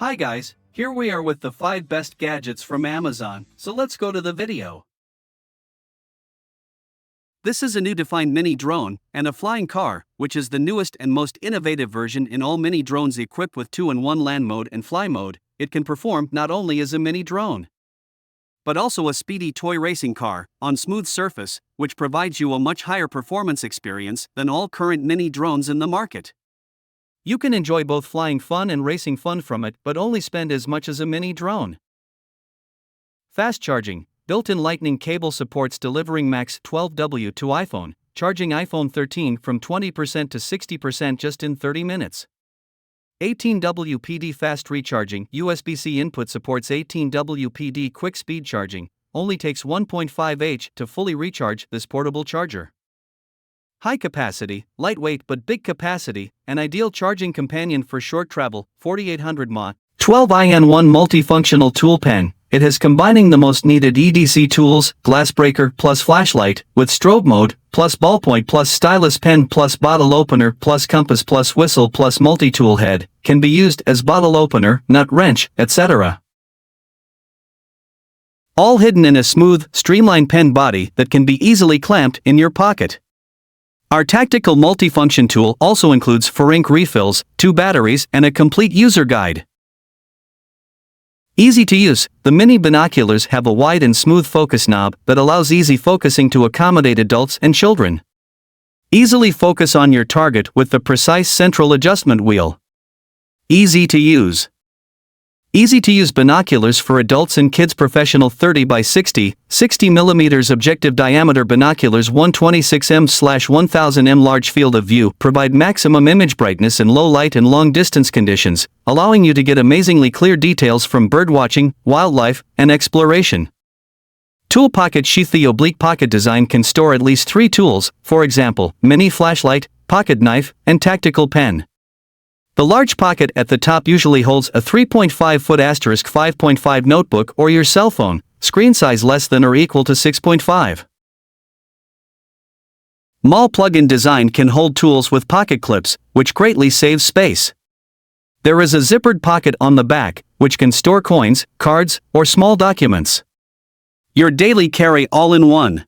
Hi guys, here we are with the 5 best gadgets from Amazon, so let's go to the video. This is a new defined mini drone and a flying car, which is the newest and most innovative version in all mini drones equipped with 2-in-1 land mode and fly mode. It can perform not only as a mini drone, but also a speedy toy racing car on smooth surface, which provides you a much higher performance experience than all current mini drones in the market. You can enjoy both flying fun and racing fun from it, but only spend as much as a mini drone. Fast charging. Built-in lightning cable supports delivering max 12W to iPhone, charging iPhone 13 from 20% to 60% just in 30 minutes. 18W PD fast recharging. USB-C input supports 18W PD quick speed charging, only takes 1.5H to fully recharge this portable charger. High capacity, lightweight but big capacity, an ideal charging companion for short travel, 4800 mAh. 12in1 multifunctional tool pen. It has combining the most needed EDC tools, glass breaker plus flashlight, with strobe mode, plus ballpoint plus stylus pen plus bottle opener plus compass plus whistle plus multi-tool head, can be used as bottle opener, nut wrench, etc. All hidden in a smooth, streamlined pen body that can be easily clamped in your pocket. Our tactical multifunction tool also includes 4 ink refills, 2 batteries, and a complete user guide. Easy to use, the mini binoculars have a wide and smooth focus knob that allows easy focusing to accommodate adults and children. Easily focus on your target with the precise central adjustment wheel. Easy to use. Easy to use binoculars for adults and kids. Professional 30 by 60 mm objective diameter binoculars 126mm/1000mm large field of view provide maximum image brightness in low light and long distance conditions, allowing you to get amazingly clear details from birdwatching, wildlife, and exploration. Tool pocket sheath. The oblique pocket design can store at least 3 tools, for example, mini flashlight, pocket knife, and tactical pen. The large pocket at the top usually holds a 3.5-foot *5.5 notebook or your cell phone, screen size less than or equal to 6.5. MUL plug-in design can hold tools with pocket clips, which greatly saves space. There is a zippered pocket on the back, which can store coins, cards, or small documents. Your daily carry all in one.